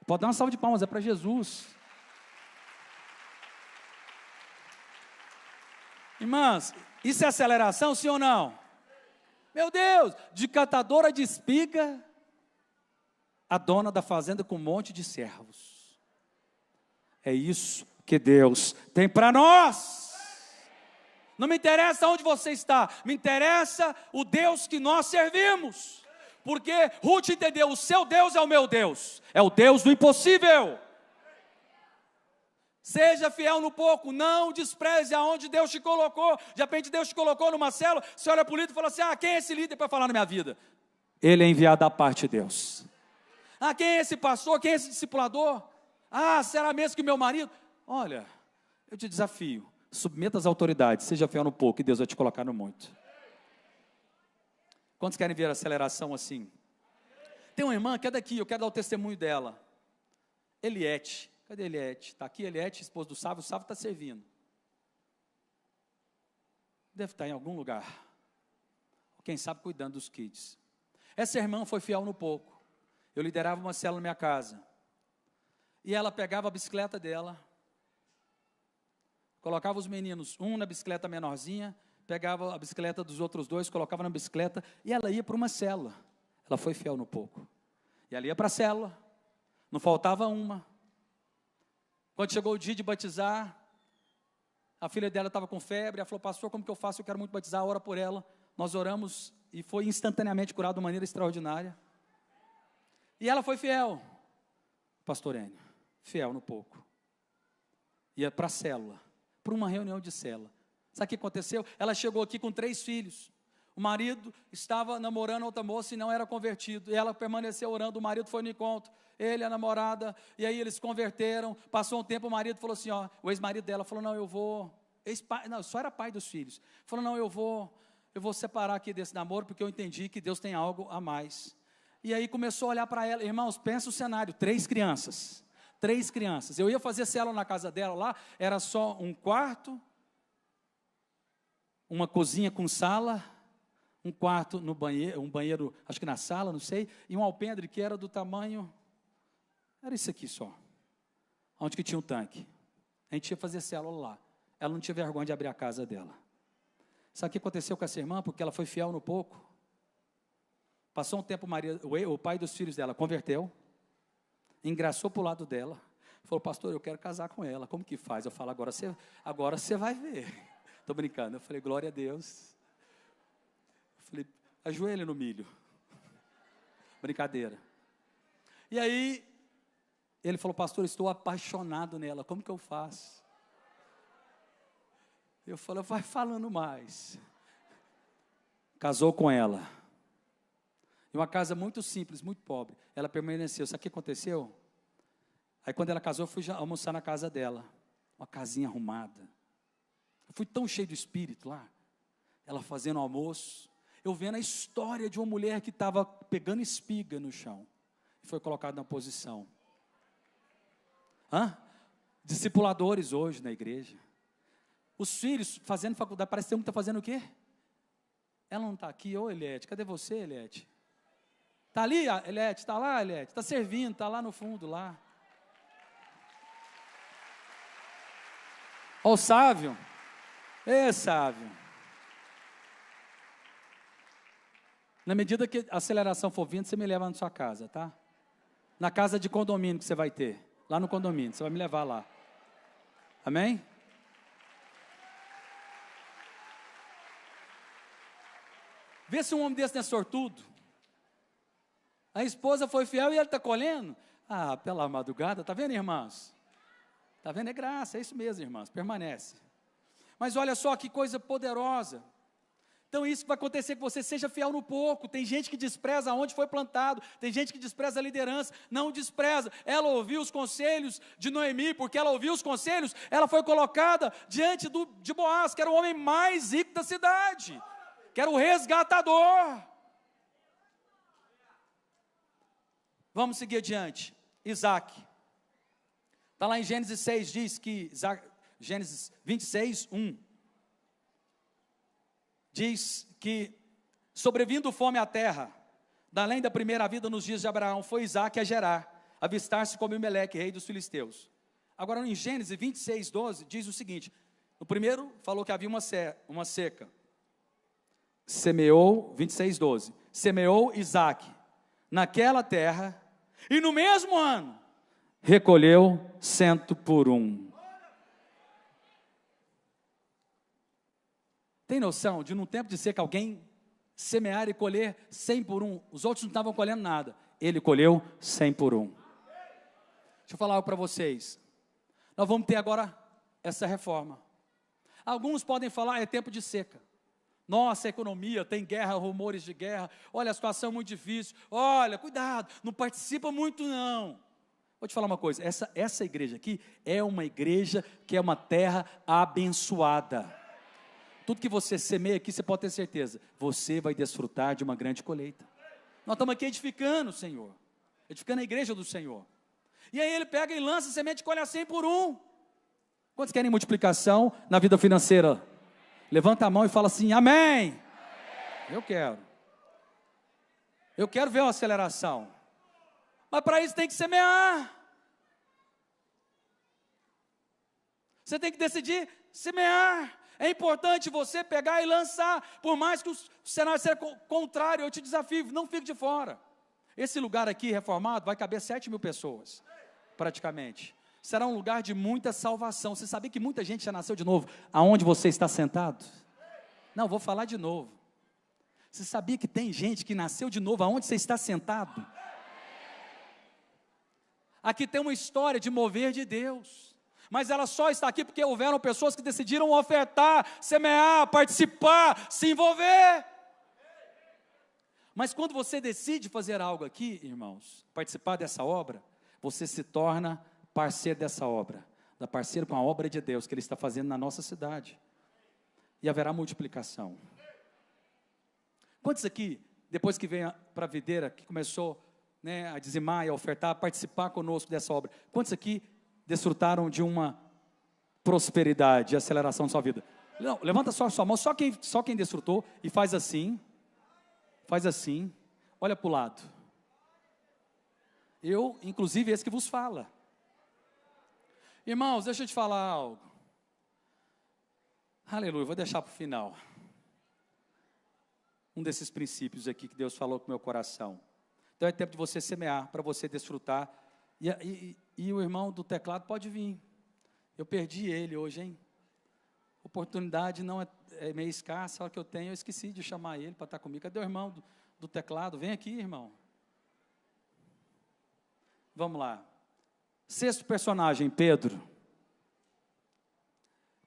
S1: Pode dar uma salva de palmas, é para Jesus. Irmãs, isso é aceleração, sim ou não? Meu Deus, de catadora de espiga, a dona da fazenda com um monte de servos. É isso que Deus tem para nós. Não me interessa onde você está, me interessa o Deus que nós servimos. Porque Ruth entendeu, o seu Deus é o meu Deus, é o Deus do impossível. Seja fiel no pouco, não despreze aonde Deus te colocou. De repente Deus te colocou numa célula, você olha para o líder e fala assim, quem é esse líder para falar na minha vida? Ele é enviado da parte de Deus. Quem é esse pastor, quem é esse discipulador? Será mesmo que meu marido? Olha, eu te desafio, submeta as autoridades, seja fiel no pouco e Deus vai te colocar no muito. Quantos querem ver a aceleração assim? Tem uma irmã que é daqui, eu quero dar o testemunho dela. Eliette. Cadê Eliette? Está aqui Eliette, esposa do Sávio. O Sávio está servindo. Deve estar em algum lugar. Quem sabe cuidando dos kids. Essa irmã foi fiel no pouco. Eu liderava uma célula na minha casa. E ela pegava a bicicleta dela, colocava os meninos, um na bicicleta menorzinha, pegava a bicicleta dos outros dois, colocava na bicicleta, e ela ia para uma célula. Ela foi fiel no pouco. E ela ia para a célula, não faltava uma. Quando chegou o dia de batizar, a filha dela estava com febre, ela falou, pastor, como que eu faço? Eu quero muito batizar, ora por ela. Nós oramos e foi instantaneamente curada de maneira extraordinária. E ela foi fiel, pastor Enio, fiel no pouco. Ia para a célula, para uma reunião de célula. Sabe o que aconteceu? Ela chegou aqui com 3 filhos. O marido estava namorando outra moça e não era convertido. E ela permaneceu orando, o marido foi no encontro, ele, a namorada, e aí eles se converteram. Passou um tempo, o marido falou assim, ó, o ex-marido dela falou, não, eu vou, não, só era pai dos filhos. Falou, não, eu vou separar aqui desse namoro, porque eu entendi que Deus tem algo a mais. E aí começou a olhar para ela, irmãos, pensa o cenário, 3 crianças. 3 crianças. Eu ia fazer célula na casa dela lá, era só um quarto, uma cozinha com sala, um quarto no banheiro, um banheiro, acho que na sala, não sei, e um alpendre que era do tamanho, era isso aqui só, onde que tinha um tanque. A gente ia fazer célula lá. Ela não tinha vergonha de abrir a casa dela. Sabe o que aconteceu com essa irmã? Porque ela foi fiel no pouco. Passou um tempo, o pai dos filhos dela converteu, engraçou para o lado dela, falou, pastor, eu quero casar com ela, como que faz? Eu falo, agora você vai ver. Estou brincando, eu falei, glória a Deus. Eu falei, ajoelha no milho. Brincadeira. E aí, ele falou, pastor, estou apaixonado nela, como que eu faço? Eu falei, vai falando mais. Casou com ela. Em uma casa muito simples, muito pobre. Ela permaneceu. Sabe o que aconteceu? Aí quando ela casou, eu fui almoçar na casa dela. Uma casinha arrumada. Eu fui tão cheio do espírito lá. Ela fazendo almoço. Eu vendo a história de uma mulher que estava pegando espiga no chão. E foi colocada na posição. Discipuladores hoje na igreja. Os filhos fazendo faculdade. Parece que tem um que está fazendo o quê? Ela não está aqui. Ô, Eliette, cadê você, Eliette? Está ali, Eliette? Está lá, Eliette? Está servindo, está lá no fundo, lá. Ó o Sávio. Sávio. Na medida que a aceleração for vindo, você me leva na sua casa, tá? Na casa de condomínio que você vai ter. Lá no condomínio, você vai me levar lá. Amém? Vê se um homem desse não é sortudo. A esposa foi fiel e ele está colhendo. Pela madrugada, está vendo, irmãos? Está vendo? É graça, é isso mesmo, irmãos, permanece. Mas olha só que coisa poderosa. Então isso que vai acontecer, que você seja fiel no pouco. Tem gente que despreza onde foi plantado, tem gente que despreza a liderança, não despreza. Ela ouviu os conselhos de Noemi, porque ela ouviu os conselhos, ela foi colocada diante de Boaz, que era o homem mais rico da cidade, que era o resgatador. Vamos seguir adiante. Isaac. Está lá em Gênesis 6, diz que, Gênesis 26, 1. Diz que, sobrevindo fome à terra, da além da primeira vida nos dias de Abraão, foi Isaac a Gerar, avistar-se com Abimeleque, rei dos filisteus. Agora, em Gênesis 26, 12, diz o seguinte, no primeiro, falou que havia uma seca. Semeou, 26, 12. Semeou Isaac naquela terra, e no mesmo ano, recolheu 100 por 1. Tem noção de num tempo de seca alguém semear e colher 100 por 1? Os outros não estavam colhendo nada. Ele colheu 100 por 1. Deixa eu falar algo para vocês. Nós vamos ter agora essa reforma. Alguns podem falar, é tempo de seca. Nossa, a economia, tem guerra, rumores de guerra. Olha, a situação é muito difícil. Olha, cuidado, não participa muito não. Vou te falar uma coisa, essa igreja aqui é uma igreja que é uma terra abençoada. Tudo que você semeia aqui, você pode ter certeza, você vai desfrutar de uma grande colheita. Nós estamos aqui edificando o Senhor, edificando a igreja do Senhor. E aí ele pega e lança a semente e colhe a 100 por 1. Quantos querem multiplicação na vida financeira? Levanta a mão e fala assim, amém. Eu quero. Eu quero ver uma aceleração. Mas para isso tem que semear. Você tem que decidir semear. É importante você pegar e lançar, por mais que o cenário seja contrário, eu te desafio, não fique de fora. Esse lugar aqui, reformado, vai caber 7.000 pessoas, praticamente. Será um lugar de muita salvação. Você sabia que muita gente já nasceu de novo, aonde você está sentado? Não, vou falar de novo. Você sabia que tem gente que nasceu de novo, aonde você está sentado? Aqui tem uma história de mover de Deus. Mas ela só está aqui porque houveram pessoas que decidiram ofertar, semear, participar, se envolver. Mas quando você decide fazer algo aqui, irmãos, participar dessa obra, você se torna parceiro dessa obra, da parceiro com a obra de Deus que Ele está fazendo na nossa cidade. E haverá multiplicação. Quantos aqui, depois que veio para a videira, que começou, né, a dizimar e a ofertar, a participar conosco dessa obra, quantos aqui desfrutaram de uma prosperidade e aceleração da sua vida? Não, levanta só a sua mão, só quem desfrutou, e faz assim, olha para o lado. Eu, inclusive, esse que vos fala. Irmãos, deixa eu te falar algo. Aleluia, vou deixar para o final. Um desses princípios aqui que Deus falou com o meu coração. Então é tempo de você semear, para você desfrutar. E o irmão do teclado pode vir. Eu perdi ele hoje, hein? Oportunidade não é meio escassa, a hora que eu tenho, eu esqueci de chamar ele para estar comigo. Cadê o irmão do teclado? Vem aqui, irmão. Vamos lá. Sexto personagem, Pedro.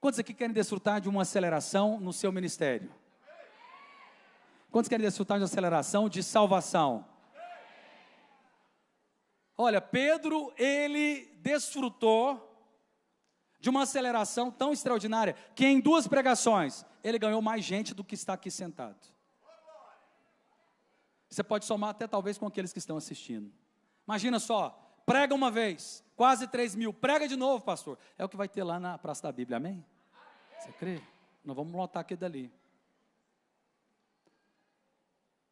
S1: Quantos aqui querem desfrutar de uma aceleração no seu ministério? Quantos querem desfrutar de uma aceleração de salvação? Olha, Pedro, ele desfrutou de uma aceleração tão extraordinária, que em 2 pregações, ele ganhou mais gente do que está aqui sentado. Você pode somar até talvez com aqueles que estão assistindo. Imagina só, prega uma vez, quase 3.000, prega de novo, pastor. É o que vai ter lá na Praça da Bíblia, amém? Você crê? Nós vamos lotar aqui dali.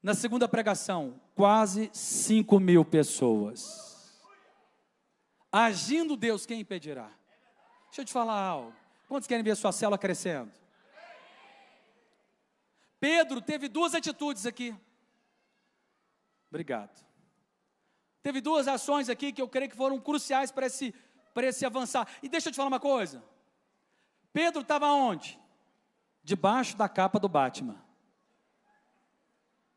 S1: Na segunda pregação, quase 5.000 pessoas. Agindo Deus, quem impedirá? Deixa eu te falar algo. Quantos querem ver sua célula crescendo? Pedro teve 2 atitudes aqui. Obrigado. Teve 2 ações aqui que eu creio que foram cruciais para esse avançar. E deixa eu te falar uma coisa. Pedro estava onde? Debaixo da capa do Batman.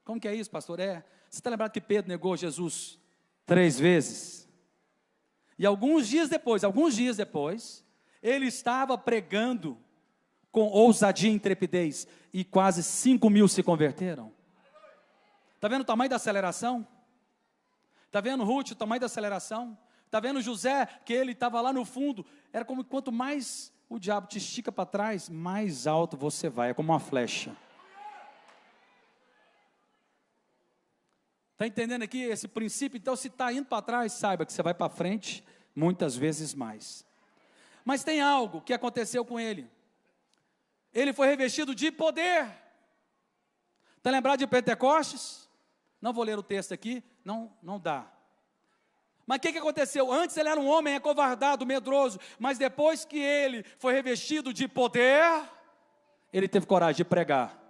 S1: Como que é isso, pastor? Você está lembrado que Pedro negou Jesus 3 vezes? E alguns dias depois, ele estava pregando com ousadia e intrepidez, e quase 5.000 se converteram. Está vendo o tamanho da aceleração? Está vendo Ruth, o tamanho da aceleração? Está vendo José, que ele estava lá no fundo? Era como quanto mais o diabo te estica para trás, mais alto você vai, é como uma flecha. Está entendendo aqui esse princípio? Então, se está indo para trás, saiba que você vai para frente, muitas vezes mais. Mas tem algo que aconteceu com ele. Ele foi revestido de poder. Está lembrado de Pentecostes? Não vou ler o texto aqui, não dá. Mas o que aconteceu? Antes ele era um homem acovardado, medroso, mas depois que ele foi revestido de poder, ele teve coragem de pregar.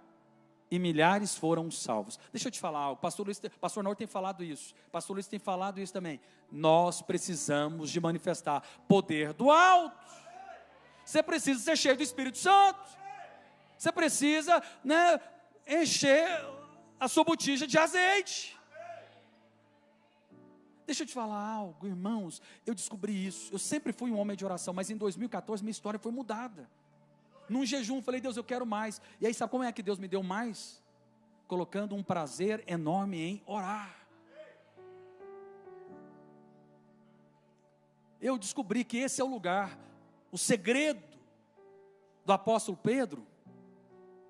S1: E milhares foram salvos. Deixa eu te falar algo, pastor Nor tem falado isso, pastor Luiz tem falado isso também. Nós precisamos de manifestar poder do alto. Você precisa ser cheio do Espírito Santo. Você precisa, encher a sua botija de azeite. Deixa eu te falar algo, irmãos, eu descobri isso. Eu sempre fui um homem de oração, mas em 2014 minha história foi mudada. Num jejum, falei, Deus, eu quero mais. E aí, sabe como é que Deus me deu mais? Colocando um prazer enorme em orar. Eu descobri que esse é o lugar, o segredo do apóstolo Pedro,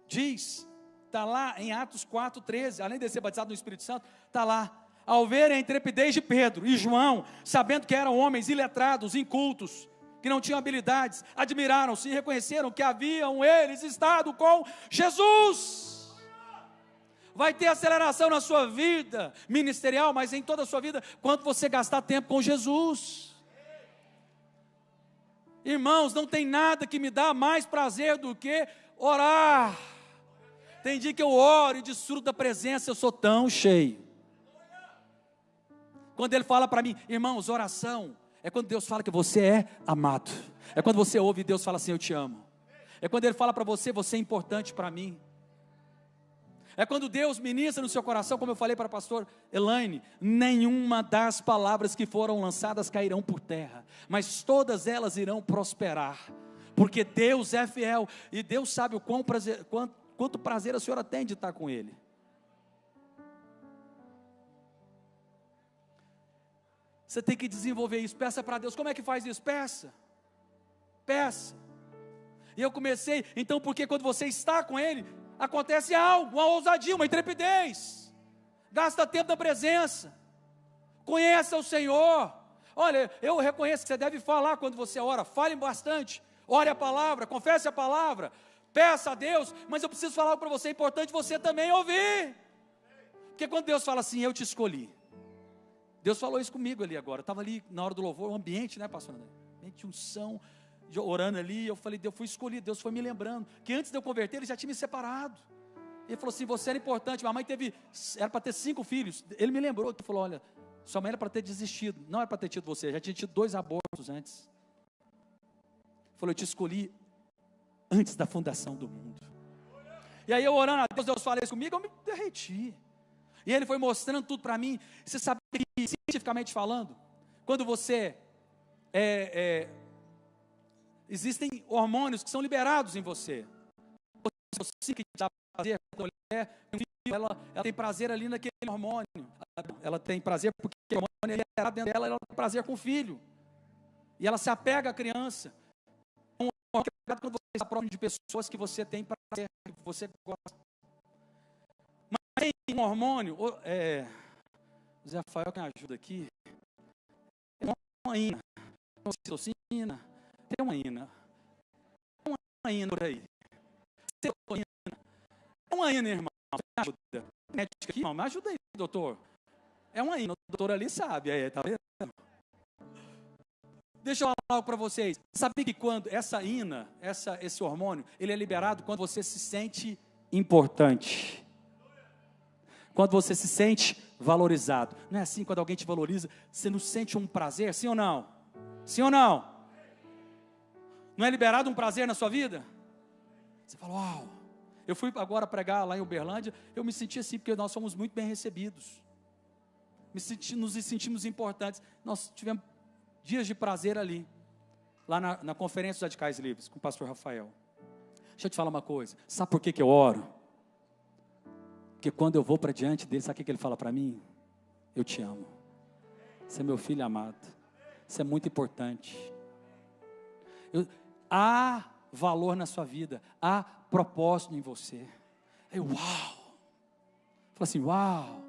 S1: diz, está lá em Atos 4,13, além de ser batizado no Espírito Santo, está lá, ao ver a intrepidez de Pedro e João, sabendo que eram homens iletrados, incultos, que não tinham habilidades, admiraram-se e reconheceram que haviam eles estado com Jesus. Vai ter aceleração na sua vida ministerial, mas em toda a sua vida, quando você gastar tempo com Jesus. Irmãos, não tem nada que me dá mais prazer do que orar. Tem dia que eu oro e desfruto da presença, eu sou tão cheio. Quando Ele fala para mim, irmãos, oração é quando Deus fala que você é amado. É quando você ouve e Deus fala assim, eu te amo. É quando Ele fala para você, você é importante para mim. É quando Deus ministra no seu coração, como eu falei para a pastora Elaine, nenhuma das palavras que foram lançadas cairão por terra, mas todas elas irão prosperar, porque Deus é fiel, e Deus sabe o quanto prazer a senhora tem de estar com Ele. Você tem que desenvolver isso, peça para Deus. Como é que faz isso? Peça. E eu comecei, então, porque quando você está com Ele, acontece algo, uma ousadia, uma intrepidez. Gasta tempo na presença. Conheça o Senhor. Olha, eu reconheço que você deve falar quando você ora. Fale bastante. Ore a palavra, confesse a palavra. Peça a Deus. Mas eu preciso falar para você, é importante você também ouvir. Porque quando Deus fala assim, eu te escolhi. Deus falou isso comigo ali agora. Eu estava ali na hora do louvor, o ambiente, né, pastor André? Ambiente de unção, orando ali, eu falei, Deus, fui escolhido, Deus foi me lembrando, que antes de eu converter, Ele já tinha me separado. Ele falou assim, você era importante, minha mãe era para ter 5 filhos, Ele me lembrou, Ele falou, olha, sua mãe era para ter desistido, não era para ter tido você, já tinha tido 2 abortos antes. Ele falou, eu te escolhi antes da fundação do mundo. E aí eu orando a Deus, Deus fala isso comigo, eu me derreti. E Ele foi mostrando tudo para mim. Você sabe que, cientificamente falando, quando você existem hormônios que são liberados em você. Você que dá prazer, a mulher, ela tem prazer ali naquele hormônio. Ela tem prazer porque o hormônio é liberado dentro dela, ela tem prazer com o filho. E ela se apega à criança. Quando você está próximo de pessoas que você tem prazer, que você gosta. Mas tem um hormônio, Zé Rafael que me ajuda aqui, é uma ina, uma ocitocina, tem uma ina por aí. É uma ina, irmão, me ajuda. Médica aqui, irmão, me ajuda aí, doutor. É uma ina, o doutor ali sabe, tá vendo? Deixa eu falar algo para vocês. Sabe que quando essa ina, esse hormônio, ele é liberado quando você se sente importante. Quando você se sente valorizado. Não é assim, quando alguém te valoriza, você não sente um prazer, sim ou não? Sim ou não? Não é liberado um prazer na sua vida? Você fala, uau. Eu fui agora pregar lá em Uberlândia, eu me senti assim, porque nós fomos muito bem recebidos. Nos sentimos importantes. Nós tivemos dias de prazer ali, lá na Conferência dos Radicais Livres, com o pastor Rafael. Deixa eu te falar uma coisa, sabe por que eu oro? Porque quando eu vou para diante dele, sabe o que ele fala para mim? Eu te amo, você é meu filho amado, você é muito importante. Há valor na sua vida, há propósito em você. Uau! Fala assim, uau!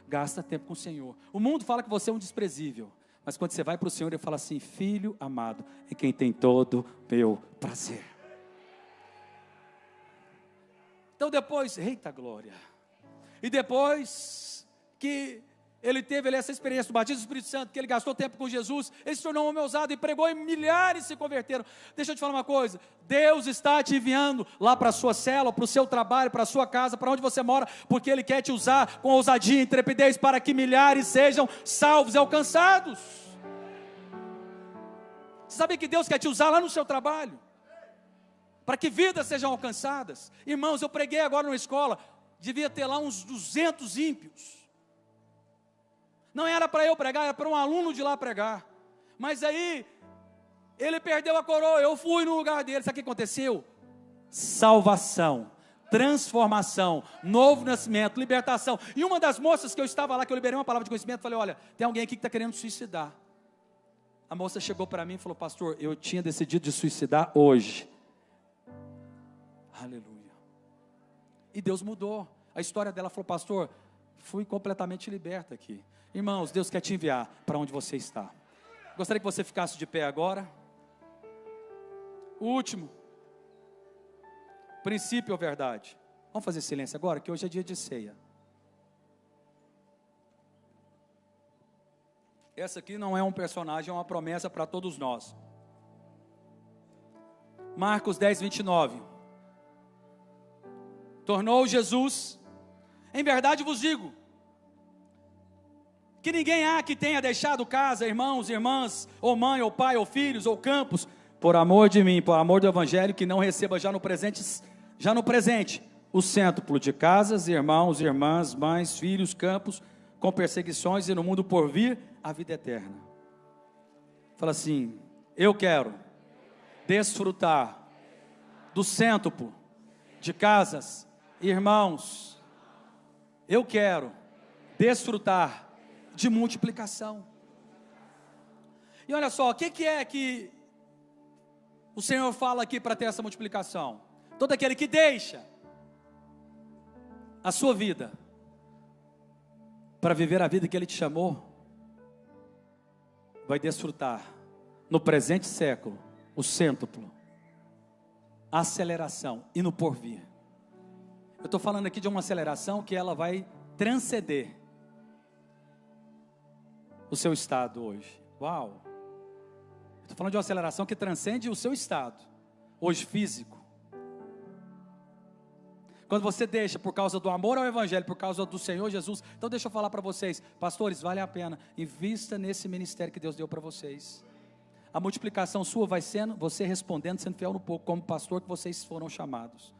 S1: Gasta tempo com o Senhor. O mundo fala que você é um desprezível, mas quando você vai para o Senhor, Ele fala assim, filho amado, é quem tem todo meu prazer. Então depois, eita glória, e depois que ele teve essa experiência do batismo do Espírito Santo, que ele gastou tempo com Jesus, ele se tornou um homem ousado e pregou e milhares se converteram. Deixa eu te falar uma coisa, Deus está te enviando lá para a sua célula, para o seu trabalho, para a sua casa, para onde você mora, porque Ele quer te usar com ousadia e intrepidez para que milhares sejam salvos e alcançados. Você sabe que Deus quer te usar lá no seu trabalho? Para que vidas sejam alcançadas. Irmãos, eu preguei agora numa escola, devia ter lá uns 200 ímpios. Não era para eu pregar, era para um aluno de lá pregar. Mas aí, ele perdeu a coroa, eu fui no lugar dele. Sabe o que aconteceu? Salvação, transformação, novo nascimento, libertação. E uma das moças que eu estava lá, que eu liberei uma palavra de conhecimento, falei, olha, tem alguém aqui que está querendo suicidar. A moça chegou para mim e falou, pastor, eu tinha decidido de suicidar hoje. Aleluia. E Deus mudou. A história dela falou, pastor, fui completamente liberta aqui. Irmãos, Deus quer te enviar para onde você está. Gostaria que você ficasse de pé agora. O último. Princípio ou verdade? Vamos fazer silêncio agora, que hoje é dia de ceia. Essa aqui não é um personagem, é uma promessa para todos nós. Marcos 10, 29. Tornou Jesus: em verdade vos digo, que ninguém há que tenha deixado casa, irmãos, irmãs, ou mãe, ou pai, ou filhos, ou campos, por amor de mim, por amor do Evangelho, que não receba já no presente, o cêntuplo de casas, irmãos, irmãs, mães, filhos, campos, com perseguições, e no mundo por vir, a vida eterna. Fala assim: eu quero desfrutar do cêntuplo de casas, irmãos. Eu quero desfrutar de multiplicação. E olha só, o que é que o Senhor fala aqui para ter essa multiplicação? Todo aquele que deixa a sua vida para viver a vida que Ele te chamou, vai desfrutar no presente século o cêntuplo, a aceleração e no porvir. Eu estou falando aqui de uma aceleração que ela vai transcender o seu estado hoje. Uau! Estou falando de uma aceleração que transcende o seu estado hoje físico. Quando você deixa por causa do amor ao Evangelho, por causa do Senhor Jesus. Então deixa eu falar para vocês, pastores, vale a pena, invista nesse ministério que Deus deu para vocês. A multiplicação sua vai sendo você respondendo, sendo fiel no pouco, como pastor que vocês foram chamados.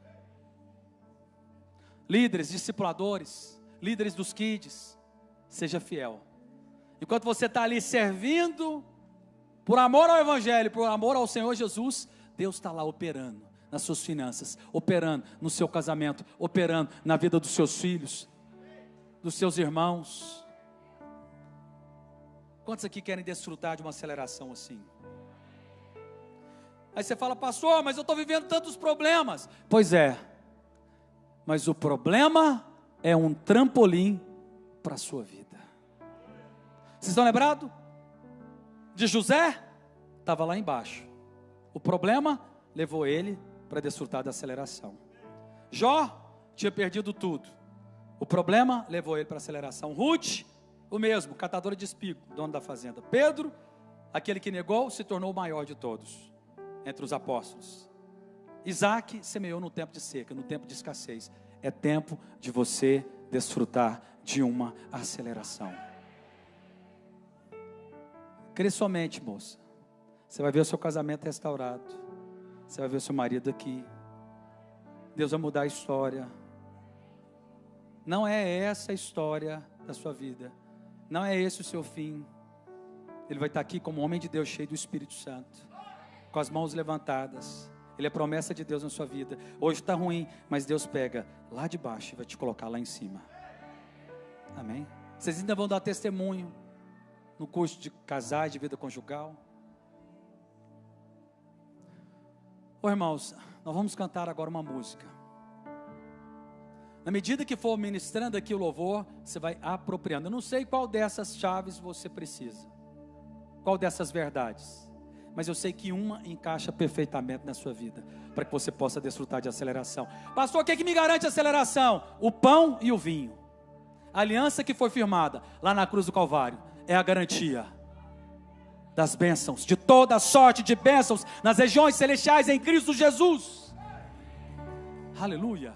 S1: Líderes, discipuladores, líderes dos kids, seja fiel. Enquanto você está ali servindo, por amor ao Evangelho, por amor ao Senhor Jesus, Deus está lá operando nas suas finanças, operando no seu casamento, operando na vida dos seus filhos, dos seus irmãos. Quantos aqui querem desfrutar de uma aceleração assim? Aí você fala: pastor, mas eu estou vivendo tantos problemas. Pois é, mas o problema é um trampolim para a sua vida. Vocês estão lembrados? De José? Estava lá embaixo. O problema levou ele para desfrutar da aceleração. Jó tinha perdido tudo. O problema levou ele para a aceleração. Ruth, o mesmo, catadora de espigo, dono da fazenda. Pedro, aquele que negou, se tornou o maior de todos, entre os apóstolos. Isaac semeou no tempo de seca, no tempo de escassez. É tempo de você desfrutar de uma aceleração. Crê somente, moça. Você vai ver o seu casamento restaurado. Você vai ver o seu marido aqui. Deus vai mudar a história. Não é essa a história da sua vida. Não é esse o seu fim. Ele vai estar aqui como um homem de Deus, cheio do Espírito Santo, com as mãos levantadas. Ele é promessa de Deus na sua vida. Hoje está ruim, mas Deus pega lá de baixo e vai te colocar lá em cima. Amém? Vocês ainda vão dar testemunho no curso de casais, de vida conjugal. Ô irmãos, nós vamos cantar agora uma música. Na medida que for ministrando aqui o louvor, você vai apropriando. Eu não sei qual dessas chaves você precisa, qual dessas verdades, mas eu sei que uma encaixa perfeitamente na sua vida, para que você possa desfrutar de aceleração. Pastor, o que me garante a aceleração? O pão e o vinho. A aliança que foi firmada lá na cruz do Calvário é a garantia das bênçãos, de toda a sorte de bênçãos nas regiões celestiais em Cristo Jesus. Aleluia.